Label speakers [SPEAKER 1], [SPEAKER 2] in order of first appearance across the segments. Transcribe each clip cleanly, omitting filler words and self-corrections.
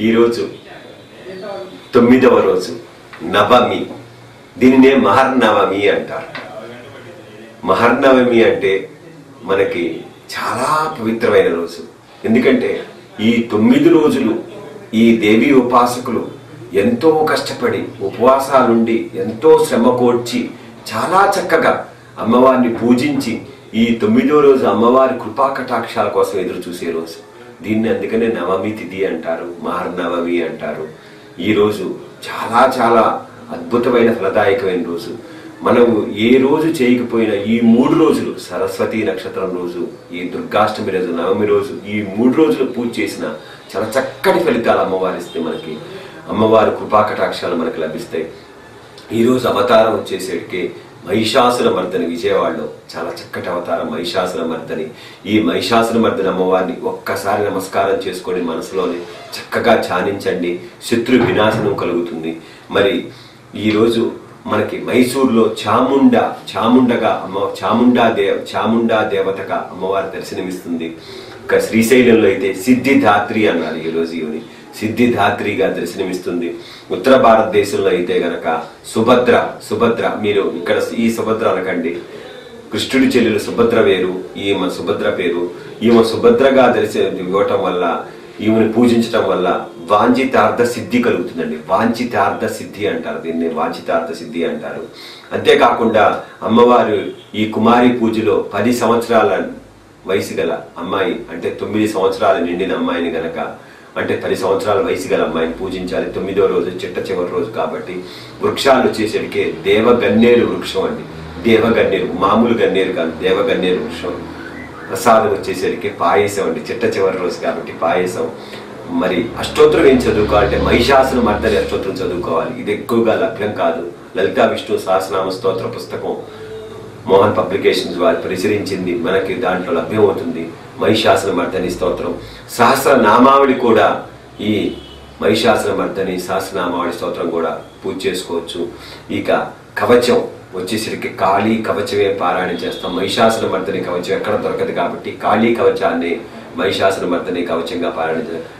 [SPEAKER 1] ఈరోజు 9వ రోజు నవమి. దీనినే మహర్నవమి అంటారు. మహర్నవమి అంటే మనకి చాలా పవిత్రమైన రోజు. ఎందుకంటే ఈ 9 రోజులు ఈ దేవి ఉపాసకులు ఎంతో కష్టపడి ఉపవాసాలుండి ఎంతో శ్రమ కోర్చి చాలా చక్కగా అమ్మవారిని పూజించి ఈ 9వ రోజు అమ్మవారి కృపా కటాక్షాల కోసం ఎదురు చూసే రోజు. దీన్ని అందుకనే నవమి తిథి అంటారు, మహర్నవమి అంటారు. ఈ రోజు చాలా చాలా అద్భుతమైన ఫలదాయకమైన రోజు. మనం ఏ రోజు చేయకపోయినా ఈ 3 రోజులు, సరస్వతి నక్షత్రం రోజు, ఈ దుర్గాష్టమి రోజు, నవమి రోజు, ఈ 3 రోజులు పూజ చేసిన చాలా చక్కటి ఫలితాలు అమ్మవారు ఇస్తే మనకి అమ్మవారి కృపా కటాక్షాలు మనకు లభిస్తాయి. ఈరోజు అవతారం వచ్చేసరికి మహిషాసుర మర్దని, విజయవాడలో చాలా చక్కటి అవతారం మహిషాసుర మర్దని. ఈ మహిషాసుర మర్దని అమ్మవారిని ఒక్కసారి నమస్కారం చేసుకొని మనసులోనే చక్కగా ధ్యానించండి, శత్రు వినాశనం కలుగుతుంది. మరి ఈరోజు మనకి మైసూరులో చాముండా దేవతగా అమ్మవారి దర్శనమిస్తుంది. ఇంకా శ్రీశైలంలో అయితే సిద్ధిదాత్రి అన్నారు ఈ రోజు ఈవిని, సిద్ధిదాత్రిగా దర్శనమిస్తుంది. ఉత్తర భారతదేశంలో అయితే గనక సుభద్ర, మీరు ఇక్కడ ఈ సుభద్ర అనకండి, కృష్ణుడి చెల్లెలు సుభద్ర వేరు, ఈమె సుభద్ర పేరు. ఈమె సుభద్రగా ఇవ్వటం వల్ల, ఈమెను పూజించటం వల్ల వాంఛితార్థ సిద్ధి కలుగుతుందండి. వాంఛితార్థ సిద్ధి అంటారు దీన్ని, వాంఛితార్థ సిద్ధి అంటారు. అంతేకాకుండా అమ్మవారు ఈ కుమారి పూజలో 10 సంవత్సరాల వయసు గల అమ్మాయి, అంటే 9 సంవత్సరాలు నిండిన అమ్మాయిని గనక, అంటే 10 సంవత్సరాల వయసు గల అమ్మాయిని పూజించాలి 9వ రోజు, చిట్ట చివరి రోజు కాబట్టి. వృక్షాలు వచ్చేసరికి దేవగన్నేరు వృక్షం అండి. దేవగన్నేరు, మామూలు గన్నేరు కాదు, దేవగన్నేరు వృక్షం. ప్రసాదం వచ్చేసరికి పాయసం అండి, చిట్ట చివరి రోజు కాబట్టి పాయసం. మరి అష్టోత్తరం ఏం చదువుకోవాలంటే మహిషాసుర మర్దని అష్టోత్తరం చదువుకోవాలి. ఇది ఎక్కువగా లభ్యం కాదు. లలితా విష్ణు సహస్రనామ స్తోత్ర పుస్తకం మోహన్ పబ్లికేషన్స్ వారు ప్రచురించింది, మనకి దాంట్లో లభ్యమవుతుంది మహిషాసుర మర్దని స్తోత్రం. సహస్రనామావళి కూడా ఈ మహిషాసుర మర్దని సహస్రనామావళి స్తోత్రం కూడా పూజ చేసుకోవచ్చు. ఇక కవచం వచ్చేసరికి కాళీ కవచమే పారాయణ చేస్తాం. మహిషాసుర మర్దని కవచం ఎక్కడ దొరకదు కాబట్టి కాళీ కవచాన్ని మహిషాసుర మర్దని కవచంగా పారాయణ చేస్తాం.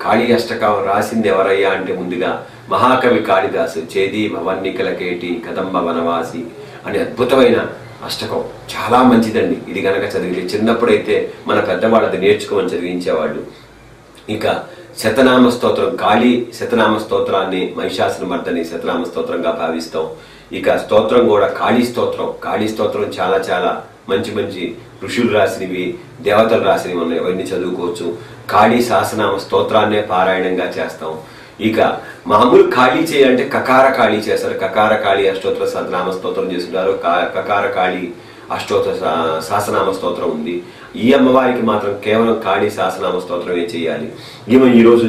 [SPEAKER 1] కాళీ అష్టకం రాసింది ఎవరయ్యా అంటే ముందుగా మహాకవి కాళిదాసు. చేది భవన్నికల కేటి కదంబ వనవాసి అనే అద్భుతమైన అష్టకం, చాలా మంచిదండి. ఇది గనక చదివితే, చిన్నప్పుడైతే మన పెద్దవాళ్ళు అది నేర్చుకోమని చదివించేవాళ్ళు. ఇక శతనామ స్తోత్రం, కాళీ శతనామ స్తోత్రాన్ని మహిషాసుర మర్దని శతనామ స్తోత్రంగా భావిస్తాం. ఇక స్తోత్రం కూడా కాళీ స్తోత్రం చాలా చాలా మంచి ఋషులు రాసినవి, దేవతలు రాసినవి ఉన్నాయి, అవన్నీ చదువుకోవచ్చు. కాళీ సహస్రనామ స్తోత్రాన్నే పారాయణంగా చేస్తాం. ఇక మామూలు ఖాళీ చేయాలంటే కకార ఖాళీ చేస్తారు. కకార ఖాళీ అష్టోత్తర సహస్రనామ స్తోత్రం చేస్తుంటారు. కకార ఖాళీ అష్టోత్తర సహస్రనామ స్తోత్రం ఉంది. ఈ అమ్మవారికి మాత్రం కేవలం ఖాళీ సహస్రనామ స్తోత్రమే చేయాలి. ఈమె ఈరోజు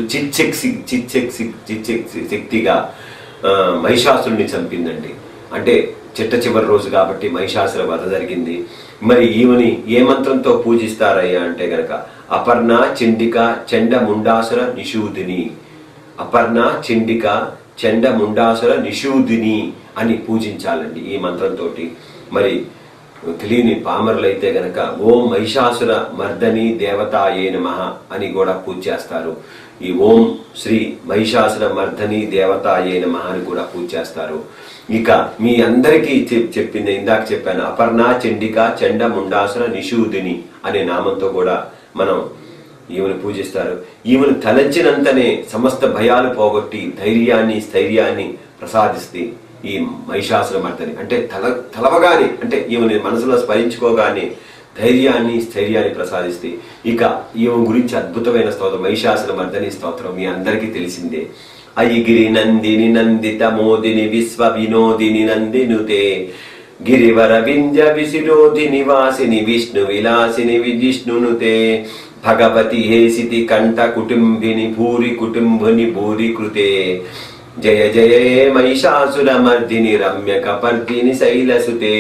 [SPEAKER 1] శక్తిగా మహిషాసురుని చంపిందండి. అంటే చిట్ట చివరి రోజు కాబట్టి మహిషాసుర వధ జరిగింది. మరి ఈమెని ఏ మంత్రంతో పూజిస్తారయ్యా అంటే గనక అపర్ణ చండిక చండ ముండాసుర నిషూదిని, అపర్ణ చండిక చండ ముండాసుర నిషూదిని అని పూజించాలండి ఈ మంత్రంతో. మరి తెలియని పామరులైతే గనక ఓం మహిషాసుర మర్దని దేవతాయే నమః అని కూడా పూజ చేస్తారు. ఈ ఓం శ్రీ మహిషాసుర మర్దని దేవతాయే నమః అని కూడా పూజ చేస్తారు. ఇక మీ అందరికీ చెప్పింది ఇందాక చెప్పాను, అపర్ణ చండిక చండ ముండాసుర నిషూదిని అనే నామంతో కూడా మనం ఈమెను పూజిస్తారు. ఈమెను తలంచినంతనే సమస్త భయాలు పోగొట్టి ధైర్యాన్ని స్థైర్యాన్ని ప్రసాదిస్తే ఈ మహిషాసుర మర్దని. అంటే తలవగానే, అంటే ఈమెను మనసులో స్మరించుకోగానే ధైర్యాన్ని స్థైర్యాన్ని ప్రసాదిస్తే. ఇక ఈమె గురించి అద్భుతమైన స్తోత్రం మహిషాసుర మర్దని స్తోత్రం మీ అందరికీ తెలిసిందే. అయిగిరి నందిని నందిత మోదిని విశ్వ వినోదిని నందినుతే గిరివర వింజ విశిరోధిని వాసిని విష్ణు విలాసిని విజిష్ణునుతే భగవతి హేసితి కంఠ కుటుంబిని భూరి కుటుంబుని భూరి కృతే జయ జయ మహిషాసుర మర్దిని రమ్య కపర్దిని శైలసుతే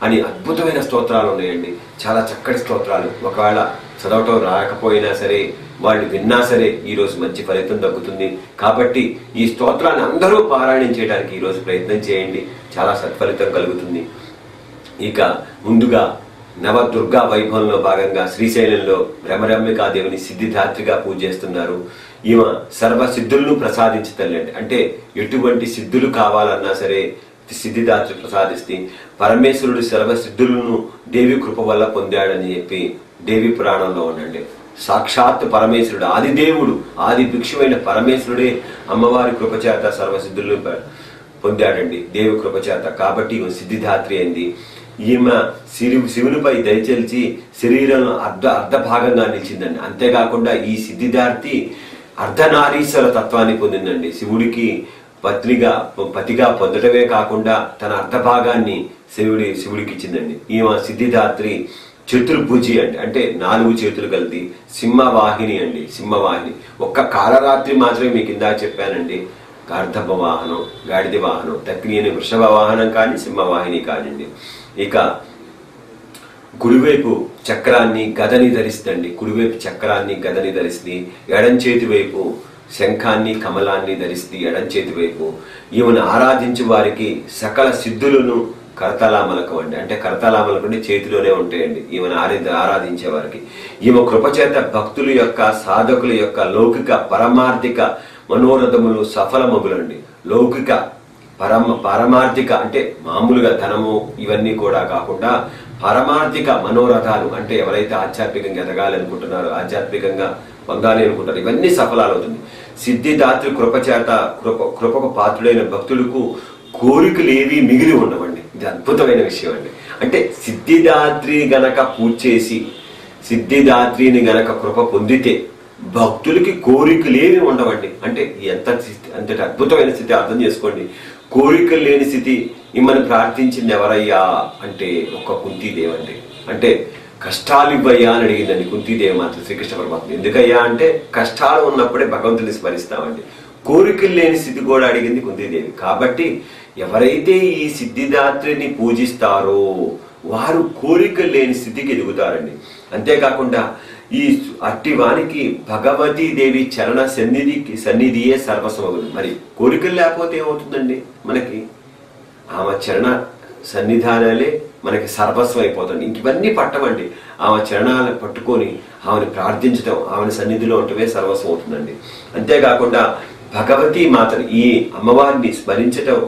[SPEAKER 1] అని అద్భుతమైన స్తోత్రాలు ఉన్నాయండి. చాలా చక్కటి స్తోత్రాలు. ఒకవేళ చదవటం రాకపోయినా సరే, వాళ్ళు విన్నా సరే ఈరోజు మంచి ఫలితం దక్కుతుంది. కాబట్టి ఈ స్తోత్రాన్ని అందరూ పారాయణం చేయడానికి ఈరోజు ప్రయత్నం చేయండి, చాలా సత్ఫలితం కలుగుతుంది. ఇక ముందుగా నవదుర్గా వైభవంలో భాగంగా శ్రీశైలంలో భ్రమరమ్మికాదేవిని సిద్ధిదాత్రిగా పూజ చేస్తున్నారు. ఈమె సర్వ సిద్ధులను ప్రసాదించి తల్లి అంటే ఎటువంటి సిద్ధులు కావాలన్నా సరే సిద్ధిదాత్రి ప్రసాదిస్తే పరమేశ్వరుడు సర్వ సిద్ధులను దేవి కృప వల్ల పొందాడని చెప్పి దేవి పురాణంలో ఉండండి. సాక్షాత్ పరమేశ్వరుడు ఆదిదేవుడు ఆది భిక్షువైన పరమేశ్వరుడే అమ్మవారి కృపచేత సర్వసిద్ధులను పొందాడండి దేవి కృపచేత. కాబట్టి సిద్ధిదాత్రి అయింది. ఈమె శివునిపై దయచేల్చి శరీరంలో అర్ధ భాగంగా నిలిచిందండి. అంతేకాకుండా ఈ సిద్ధిదాత్రి అర్ధనారీశ్వర తత్వాన్ని పొందిందండి. శివుడికి పతిగా పొందటమే కాకుండా తన అర్ధభాగాన్ని శివుడికి ఇచ్చిందండి. ఈమె సిద్ధిదాత్రి చతుర్భుజి అండి, అంటే 4 చేతులు కలిది. సింహవాహిని అండి, సింహవాహిని. ఒక్క కాలరాత్రి మాత్రమే మీకు ఇందా చెప్పానండి. గార్ధప వాహనం, గాడిద వాహనం, తక్కిని వృషభ వాహనం కానీ సింహవాహిని కానివ్వండి. ఇక కుడివైపు చక్రాన్ని గదని ధరిస్తుంది. కుడివైపు చక్రాన్ని గదని ధరిస్తుంది. ఎడం చేతి వైపు శంఖాన్ని కమలాన్ని ధరిస్తుంది. ఎడం చేతి వైపు ఈమెను ఆరాధించే వారికి సకల సిద్ధులను కరతలామలకం అండి, అంటే కరతలామలకం అంటే చేతిలోనే ఉంటాయండి. ఈమెను ఆరాధించే వారికి ఈమె కృపచేత భక్తుల యొక్క సాధకుల యొక్క లౌకిక పరమార్థిక మనోరథములు సఫలమగులండి. లౌకిక పారమార్థిక అంటే మామూలుగా ధనము ఇవన్నీ కూడా కాకుండా పారమార్థిక మనోరథాలు అంటే ఎవరైతే ఆధ్యాత్మికంగా ఎదగాలనుకుంటున్నారో, ఆధ్యాత్మికంగా పొందాలి అనుకుంటారు, ఇవన్నీ సఫలాలవుతుంది. సిద్ధిదాత్రి కృపచేత కృపకు పాత్రుడైన భక్తులకు కోరికలు ఏవి మిగిలి ఉండవండి. ఇది అద్భుతమైన విషయం అండి. అంటే సిద్ధిదాత్రి గనక పూజ చేసి సిద్ధిదాత్రిని గనక కృప పొందితే భక్తులకి కోరికలేవి ఉండవండి. అంటే అంతటి అద్భుతమైన స్థితి అర్థం చేసుకోండి. కోరికలు లేని స్థితి మిమ్మల్ని ప్రార్థించింది ఎవరయ్యా అంటే ఒక్క కుంతీదేవి అండి. అంటే కష్టాలు ఇవ్వయ్యా అని అడిగిందండి కుంతీదేవి మాత్రం శ్రీకృష్ణ పరమాత్మ. ఎందుకయ్యా అంటే కష్టాలు ఉన్నప్పుడే భగవంతుని స్మరిస్తామండి. కోరికలు లేని స్థితి కూడా అడిగింది కుంతీదేవి. కాబట్టి ఎవరైతే ఈ సిద్ధిదాత్రిని పూజిస్తారో వారు కోరికలు లేని స్థితికి ఎదుగుతారండి. అంతేకాకుండా ఈ అట్టి వానికి భగవతీదేవి చరణ సన్నిధియే సర్వస్వములు. మరి కోరికలు లేకపోతే ఏమవుతుందండి? మనకి ఆమె చరణ సన్నిధానాలే మనకి సర్వస్వం అయిపోతుంది. ఇంక ఇవన్నీ పట్టమండి. ఆమె చరణాలను పట్టుకొని ఆమెను ప్రార్థించడం, ఆమెను సన్నిధిలో ఉండటమే సర్వస్వం అవుతుందండి. అంతేకాకుండా భగవతీ మాతను ఈ అమ్మవారిని స్మరించటం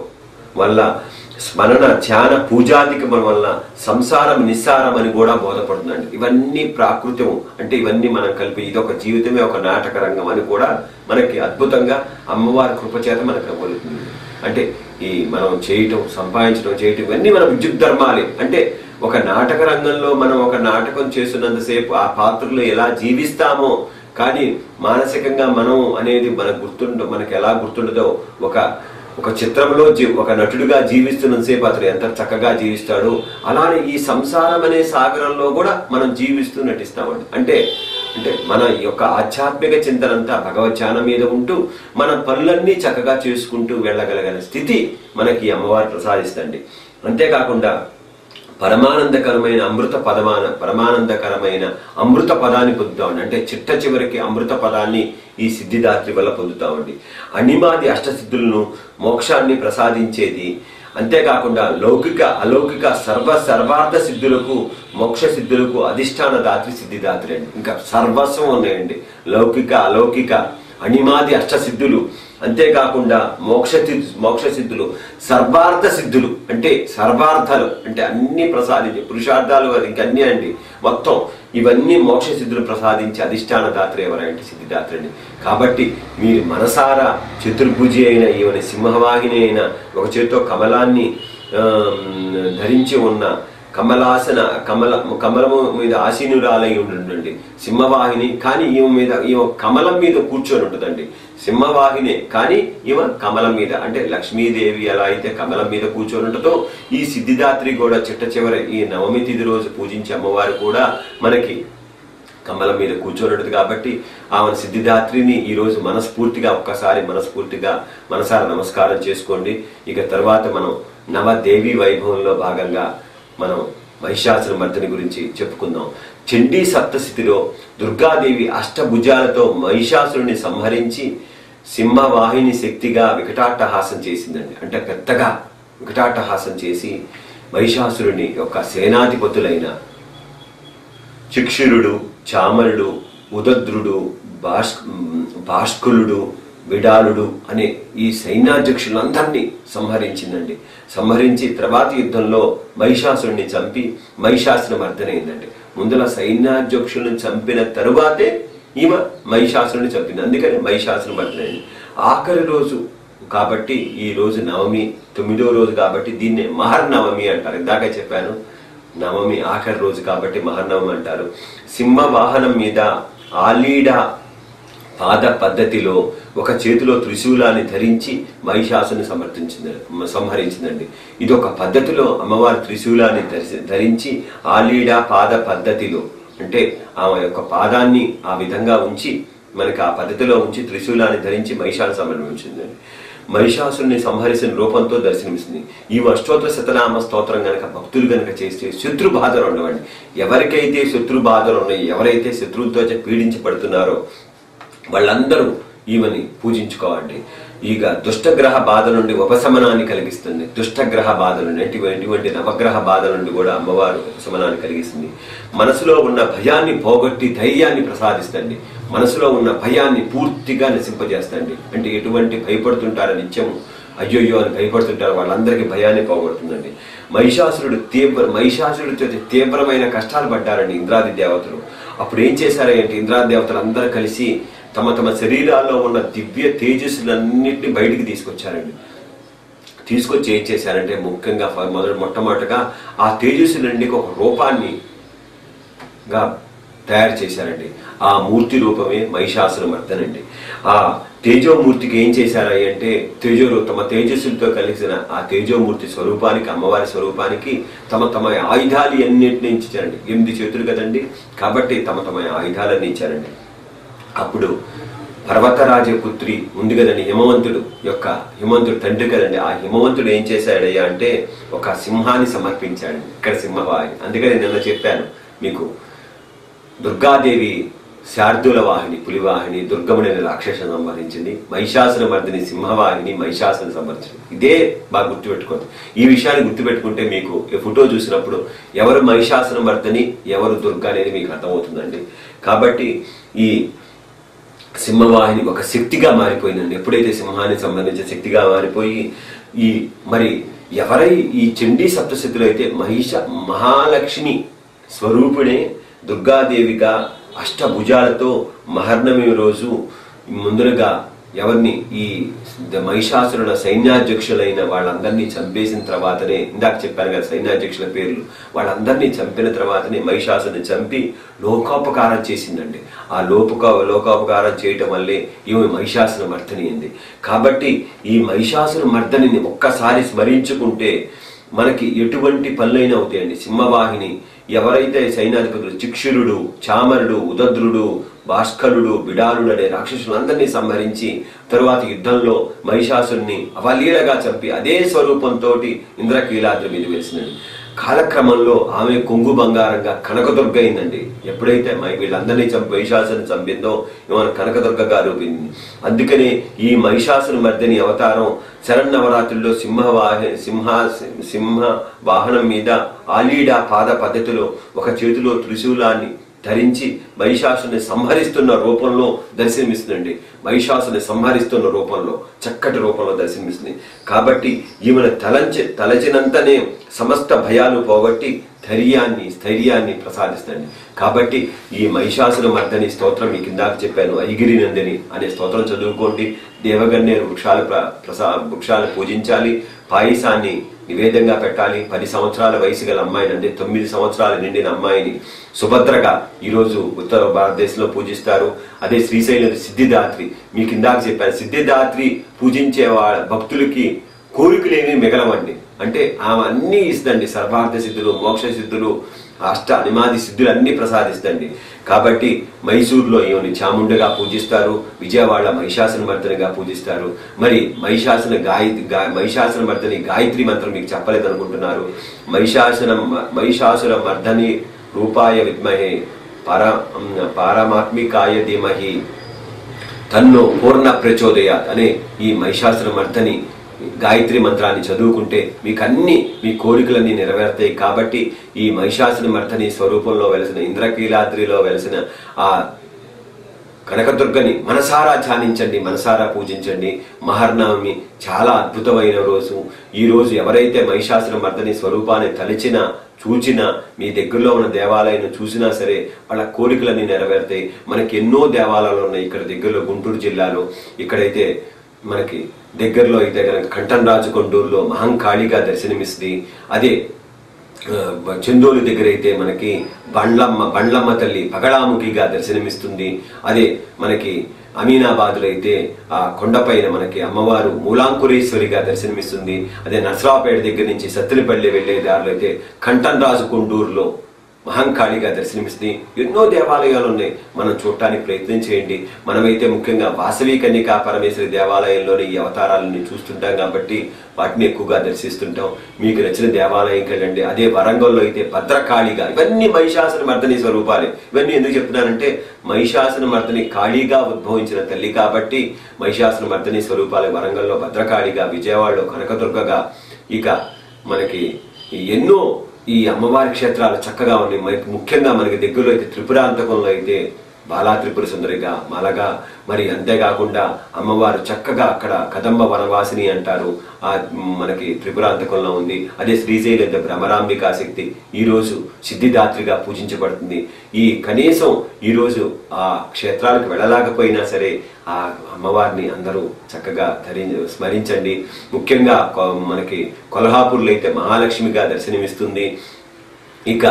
[SPEAKER 1] వల్ల స్మరణ ధ్యాన పూజాధికం వల్ల సంసారం నిస్సారం అని కూడా బోధపడుతుందండి. ఇవన్నీ ప్రాకృతం అంటే ఇవన్నీ మనం కలిపి ఇదొక జీవితమే ఒక నాటక రంగం అని కూడా మనకి అద్భుతంగా అమ్మవారి కృపచేత మనకు కలుగుతుంది. అంటే ఈ మనం చేయటం, సంపాదించడం, చేయటం ఇవన్నీ మన విద్యుత్ ధర్మాలే. అంటే ఒక నాటక రంగంలో మనం ఒక నాటకం చేస్తున్నంతసేపు ఆ పాత్రలో ఎలా జీవిస్తామో కానీ మానసికంగా మనం అనేది మనకు ఎలా గుర్తుండదో ఒక చిత్రంలో ఒక నటుడిగా జీవిస్తున్నంతసేపు అతను ఎంత చక్కగా జీవిస్తాడో అలానే ఈ సంసారం అనే సాగరంలో కూడా మనం జీవిస్తూ నటిస్తామండి. అంటే మన యొక్క ఆధ్యాత్మిక చింతనంతా భగవద్ధ్యానం మీద ఉంటూ మన పనులన్నీ చక్కగా చేసుకుంటూ వెళ్ళగలిగిన స్థితి మనకి అమ్మవారు ప్రసాదిస్తుంది. అంతేకాకుండా పరమానందకరమైన అమృత పదాన్ని పొందుతామండి. అంటే చిట్ట చివరికి అమృత పదాన్ని ఈ సిద్ధిదాత్రి వల్ల పొందుతామండి. అనిమాది అష్టసిద్ధులను మోక్షాన్ని ప్రసాదించేది. అంతేకాకుండా లౌకిక అలౌకిక సర్వార్థ సిద్ధులకు మోక్ష సిద్ధులకు అధిష్టాన దాత్రి సిద్ధిదాత్రి అండి. ఇంకా సర్వస్వం ఉన్నాయండి. లౌకిక అలౌకిక అనిమాది అష్టసిద్ధులు, అంతేకాకుండా మోక్ష సిద్ధులు, సర్వార్థ సిద్ధులు అంటే సర్వార్థాలు అంటే అన్ని ప్రసాదించి పురుషార్థాలు ఇంకన్నీ అండి. మొత్తం ఇవన్నీ మోక్ష సిద్ధులు ప్రసాదించి అధిష్టాన దాత్రి ఎవరంటే సిద్ధిదాత్రి అండి. కాబట్టి మీరు మనసారా చతుర్భుజి అయిన ఈవెన సింహవాహిని అయిన ఒక చేతితో కమలాన్ని ధరించి ఉన్న కమలము మీద ఆసీనురాలై ఉండండి సింహవాహిని. కానీ ఈమె కమలం మీద కూర్చొని ఉంటుందండి. సింహవాహిని కానీ ఈమె కమలం మీద, అంటే లక్ష్మీదేవి ఎలా అయితే కమలం మీద కూర్చొని ఉంటుందో ఈ సిద్ధిదాత్రి కూడా చిట్ట చివరి ఈ నవమి తిథి రోజు పూజించే అమ్మవారు కూడా మనకి కమలం మీద కూర్చొని ఉంటుంది. కాబట్టి ఆమె సిద్ధిదాత్రిని ఈరోజు మనసారా నమస్కారం చేసుకోండి. ఇక తర్వాత మనం నవదేవి వైభవంలో భాగంగా మనం మహిషాసుర మర్దిని గురించి చెప్పుకుందాం. చండీ సప్తశతిలో దుర్గాదేవి అష్టభుజాలతో మహిషాసురుని సంహరించి సింహవాహిని శక్తిగా వికటాట్టహాసం చేసిందండి. అంటే పెద్దగా వికటాట్టహాసం చేసి మహిషాసురుని యొక్క సేనాధిపతులైన చిక్షురుడు, చామరుడు, ఉదద్రుడు, భాస్కులుడు, విడాలుడు అనే ఈ సైన్యాధ్యక్షులందరినీ సంహరించిందండి. సంహరించి తర్వాత యుద్ధంలో మహిషాసురుడిని చంపి మహిషాసురం అర్థమైందండి. ముందుల సైన్యాధ్యక్షులను చంపిన తరువాతే ఈమె మహిషాసురుని చంపింది. అందుకని మహిషాసురం అర్థమైంది. ఆఖరి రోజు కాబట్టి ఈ రోజు నవమి, 9వ రోజు కాబట్టి దీన్నే మహర్నవమి అంటారు. ఇందాక చెప్పాను, నవమి ఆఖరి రోజు కాబట్టి మహర్నవమి అంటారు. సింహ వాహనం మీద ఆలీడ పాద పద్ధతిలో ఒక చేతిలో త్రిశూలాన్ని ధరించి మహిషాసుని సంహరించిందండి. ఇది ఒక పద్ధతిలో అమ్మవారి త్రిశూలాన్ని ధరించి ఆలీడ పాద పద్ధతిలో, అంటే ఆమె యొక్క పాదాన్ని ఆ విధంగా ఉంచి మనకి ఆ పద్ధతిలో ఉంచి త్రిశూలాన్ని ధరించి మహిషాసుని సంహరించిందండి. మహిషాసుని సంహరించిన రూపంతో దర్శనమిస్తుంది. ఈ అష్టోత్తర శతనామ స్తోత్రం గనక భక్తులు గనక చేస్తే శత్రు బాధలు ఉండవండి. ఎవరికైతే శత్రు బాధలు ఉన్నాయి, ఎవరైతే శత్రువులతో పీడించబడుతున్నారో వాళ్ళందరూ ఈమెని పూజించుకోవాలి. ఇక దుష్టగ్రహ బాధ నుండి ఉపశమనాన్ని కలిగిస్తుంది. దుష్టగ్రహ బాధలు ఎటువంటి నవగ్రహ బాధల నుండి కూడా అమ్మవారు ఉపశమనాన్ని కలిగిస్తుంది. మనసులో ఉన్న భయాన్ని పోగొట్టి ధైర్యాన్ని ప్రసాదిస్తండి. మనసులో ఉన్న భయాన్ని పూర్తిగా నశింపజేస్తండి. అంటే ఎటువంటి భయపడుతుంటారో నిత్యం అయ్యోయ్యో అని భయపడుతుంటారు వాళ్ళందరికీ భయాన్ని పోగొడుతుందండి. మహిషాసురుడితో తీవ్రమైన కష్టాలు పడ్డారండి ఇంద్రాది దేవతలు. అప్పుడు ఏం చేశారంటే ఇంద్రాది దేవతలు అందరూ కలిసి తమ తమ శరీరాల్లో ఉన్న దివ్య తేజస్సులన్నింటినీ బయటికి తీసుకొచ్చారండి. తీసుకొచ్చి ఏం చేశారంటే ముఖ్యంగా మొట్టమొదటిగా ఆ తేజస్సులన్నింటికి ఒక రూపాన్ని తయారు చేశారండి. ఆ మూర్తి రూపమే మహిషాసురమర్దనండి. ఆ తేజోమూర్తికి ఏం చేశారంటే తమ తేజస్సులతో కలిసిన ఆ తేజోమూర్తి స్వరూపానికి, అమ్మవారి స్వరూపానికి తమ తమ ఆయుధాలు అన్నింటినీ ఇచ్చారండి. 8 చేతులు కదండి, కాబట్టి తమ తమ ఆయుధాలన్నీ ఇచ్చారండి. అప్పుడు పర్వతరాజపుత్రి ఉంది కదండి, హిమవంతుడు తండ్రి కదండి. ఆ హిమవంతుడు ఏం చేశాడయ్యా అంటే ఒక సింహాన్ని సమర్పించాడు. ఇక్కడ సింహవాహిని. అందుకని నిన్న చెప్పాను మీకు, దుర్గాదేవి శార్దూల వాహిని పులివాహిని, దుర్గముని రాక్షస సంహరించింది. మహిషాసురమర్దిని సింహవాహిని, మహిషాసుని సంహరించింది. ఇదే బాగా గుర్తుపెట్టుకోండి. ఈ విషయాన్ని గుర్తుపెట్టుకుంటే మీకు ఈ ఫోటో చూసినప్పుడు ఎవరు మహిషాసురమర్దిని ఎవరు దుర్గా అనేది మీకు అర్థమవుతుందండి. కాబట్టి ఈ సింహవాహిని ఒక శక్తిగా మారిపోయిందండి. ఎప్పుడైతే సింహానికి సంబంధించిన శక్తిగా మారిపోయి మరి ఈ చండీ సప్తశతిలో అయితే మహాలక్ష్మి స్వరూపుడే దుర్గాదేవిగా అష్టభుజాలతో మహర్నవమి రోజు ముందుగా ఎవరిని ఈ మహిషాసురుల సైన్యాధ్యక్షులైన వాళ్ళందరినీ చంపేసిన తర్వాతనే, ఇందాక చెప్పాను కదా సైన్యాధ్యక్షుల పేర్లు, వాళ్ళందరినీ చంపిన తర్వాతనే మహిషాసుని చంపి లోకోపకారం చేసిందండి. ఆ లోకోపకారం చేయటం వల్లే ఈమె మహిషాసుర మర్దని అయింది. కాబట్టి ఈ మహిషాసుర మర్దనిని ఒక్కసారి స్మరించుకుంటే మనకి ఎటువంటి పనులైనా అవుతాయండి. సింహవాహిని ఎవరైతే సైన్యాధిపతులు చిక్షురుడు, చామరుడు, ఉదద్రుడు, భాస్కరుడు, బిడాలుడు అనే రాక్షసులందరినీ సంహరించి తరువాత యుద్ధంలో మహిషాసుని అవలీలగా చంపి అదే స్వరూపంతో ఇంద్రకీలాద్రి మీద వేసిందండి. కాలక్రమంలో ఆమె కొంగు బంగారంగా కనకదుర్గ అయిందండి. ఎప్పుడైతే వీళ్ళందరినీ మహిషాసుని చంపిందో ఈమె కనకదుర్గగా రూపింది. అందుకనే ఈ మహిషాసుని మర్దిని అవతారం శరన్నవరాత్రుల్లో సింహ వాహనం మీద ఆలీడా పాద పద్ధతిలో ఒక చేతిలో త్రిశూలాన్ని ధరించి మహిషాసుని సంహరిస్తున్న రూపంలో దర్శనమిస్తుందండి. మహిషాసుని సంహరిస్తున్న రూపంలో, చక్కటి రూపంలో దర్శనమిస్తుంది. కాబట్టి ఈమెను తలచినంతనే సమస్త భయాలు పోగొట్టి స్థైర్యాన్ని ప్రసాదిస్తుంది. కాబట్టి ఈ మహిషాసుర మర్దని స్తోత్రం మీకు ఇందాక చెప్పాను, ఐగిరి నందిని అనే స్తోత్రం చదువుకోండి. దేవగన్నేరు వృక్షాలు పూజించాలి. పాయసాన్ని నివేదంగా పెట్టాలి. 10 సంవత్సరాల వయసు గల అమ్మాయిని, అంటే 9 సంవత్సరాలు నిండిన అమ్మాయిని సుభద్రగా ఈరోజు ఉత్తర భారతదేశంలో పూజిస్తారు. అదే శ్రీశైలం సిద్ధిదాత్రి, మీకు ఇందాక చెప్పాను, సిద్ధిదాత్రి పూజించే వాళ్ళ భక్తులకి కోరికలేమీ మిగలవండి. అంటే ఆమె అన్నీ ఇస్తండి. సర్వార్థ సిద్ధులు, మోక్ష సిద్ధులు, అష్ట అనిమాది సిద్ధులు అన్ని ప్రసాదిస్తండి. కాబట్టి మైసూరులో ఈమెని చాముండగా పూజిస్తారు. విజయవాడ మహిషాసుర మర్దనిగా పూజిస్తారు. మరి మహిషాసుర మర్దని గాయత్రి మంత్రం మీకు చెప్పలేదు అనుకుంటున్నారు. మహిషాసుర మర్దని రూపాయ విద్మహే పారమాత్మికాయ ధీమహి తన్నో పూర్ణ ప్రచోదయాత్ అనే ఈ మహిషాసుర మర్దని గాయత్రి మంత్రాన్ని చదువుకుంటే మీకు అన్ని మీ కోరికలన్నీ నెరవేరుతాయి. కాబట్టి ఈ మహిషాసుని మర్దని స్వరూపంలో వెలిసిన ఇంద్రకీలాద్రిలో వెలిసిన ఆ కనకదుర్గని మనసారా ధ్యానించండి, మనసారా పూజించండి. మహర్నవమి చాలా అద్భుతమైన రోజు. ఈ రోజు ఎవరైతే మహిషాసుని మర్దని స్వరూపాన్ని తలిచినా చూచినా, మీ దగ్గరలో ఉన్న దేవాలయాన్ని చూసినా సరే వాళ్ళ కోరికలన్నీ నెరవేరుతాయి. మనకి ఎన్నో దేవాలయాలు ఉన్నాయి ఇక్కడ దగ్గరలో గుంటూరు జిల్లాలో. ఇక్కడైతే మనకి దగ్గరలో అయితే కనుక కంఠంరాజు కొండూరులో మహంకాళిగా దర్శనమిస్తుంది. అదే చందోలు దగ్గర అయితే మనకి బండ్లమ్మ తల్లి పగడాముఖిగా దర్శనమిస్తుంది. అదే మనకి అమీనాబాద్లో అయితే ఆ కొండపైన మనకి అమ్మవారు మూలాంకురేశ్వరిగా దర్శనమిస్తుంది. అదే నర్సరావుపేట దగ్గర నుంచి సత్తిలిపల్లి వెళ్లే దారిలో అయితే కంఠంరాజు కొండూరులో మహంకాళిగా దర్శనమిస్తుంది. ఎన్నో దేవాలయాలు ఉన్నాయి, మనం చూడటానికి ప్రయత్నం చేయండి. మనమైతే ముఖ్యంగా వాసవి కన్యకా పరమేశ్వరి దేవాలయంలోని ఈ అవతారాలని చూస్తుంటాం కాబట్టి వాటిని ఎక్కువగా దర్శిస్తుంటాం. మీకు నచ్చిన దేవాలయంకి వెళ్ళండి. అదే వరంగల్లో అయితే భద్రకాళిగా, ఇవన్నీ మహిషాసున మర్దని స్వరూపాలే. ఇవన్నీ ఎందుకు చెప్తున్నానంటే మహిషాసున మర్దని కాళీగా ఉద్భవించిన తల్లి కాబట్టి మహిషాసున మర్దని స్వరూపాలు వరంగల్లో భద్రకాళిగా, విజయవాడలో కనకదుర్గగా, ఇక మనకి ఎన్నో ఈ అమ్మవారి క్షేత్రాలు చక్కగా ఉన్నాయి. ముఖ్యంగా మనకి దగ్గరలో అయితే త్రిపురాంతకంలో అయితే బాలా త్రిపుర సుందరిగా మాలగా, మరి అంతేకాకుండా అమ్మవారు చక్కగా అక్కడ కదంబ వనవాసిని అంటారు, ఆ మనకి త్రిపురాంతకంలో ఉంది. అదే శ్రీశైలం భ్రమరాంబికా శక్తి ఈరోజు సిద్ధిదాత్రిగా పూజించబడుతుంది. ఈ కనీసం ఈరోజు ఆ క్షేత్రాలకు వెళ్ళలేకపోయినా సరే ఆ అమ్మవారిని అందరూ చక్కగా స్మరించండి. ముఖ్యంగా మనకి కొల్హాపూర్లో అయితే మహాలక్ష్మిగా దర్శనమిస్తుంది. ఇక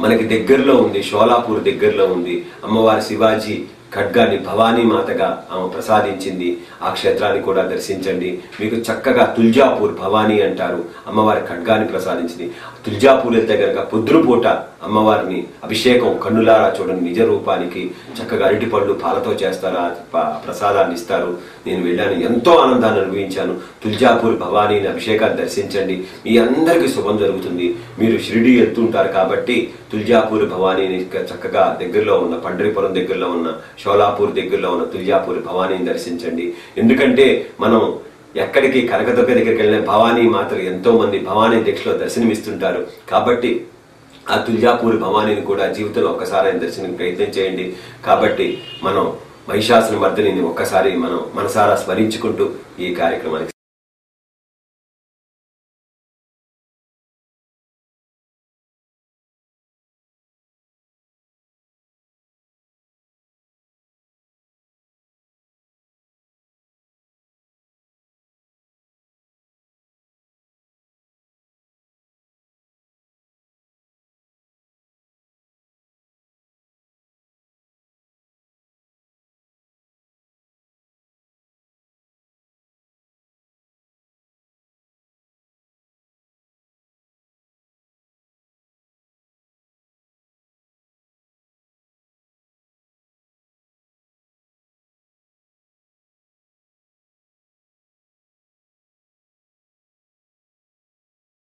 [SPEAKER 1] మనకి దగ్గరలో ఉంది షోలాపూర్ దగ్గరలో ఉంది అమ్మవారి శివాజీ ఖడ్గాన్ని భవానీ మాతగా ఆమె ప్రసాదించింది. ఆ క్షేత్రాన్ని కూడా దర్శించండి. మీకు చక్కగా తుల్జాపూర్ భవానీ అంటారు, అమ్మవారి ఖడ్గాన్ని ప్రసాదించింది. తుల్జాపూర్ వెళ్తే కనుక పొద్దురుపూట అమ్మవారిని అభిషేకం కన్నులారా చూడండి నిజ రూపానికి. చక్కగా అరటిపళ్ళు పాలతో చేస్తారు, ఆ ప్రసాదాన్ని ఇస్తారు. నేను వెళ్ళాను, ఎంతో ఆనందాన్ని అనుభవించాను. తుల్జాపూర్ భవానీని అభిషేకాన్ని దర్శించండి, మీ అందరికీ శుభం జరుగుతుంది. మీరు షిరిడి వెళ్తుంటారు కాబట్టి తుల్జాపూర్ భవానీని చక్కగా దగ్గరలో ఉన్న పండరిపురం దగ్గరలో ఉన్న షోలాపూర్ దగ్గరలో ఉన్న తుల్జాపూర్ భవానీని దర్శించండి. ఎందుకంటే మనం ఎక్కడికి కనకదుర్గ దగ్గరికి వెళ్ళిన భవానీ మాతలు ఎంతో మంది భవానీ దీక్షలో దర్శనమిస్తుంటారు. కాబట్టి ఆ తుల్జాపూర్ భవానీని కూడా జీవితంలో ఒక్కసారి దర్శనం ప్రయత్నం చేయండి. కాబట్టి మనం మహిషాసుని మర్దిని ఒక్కసారి మనం మనసారా స్మరించుకుంటూ ఈ కార్యక్రమానికి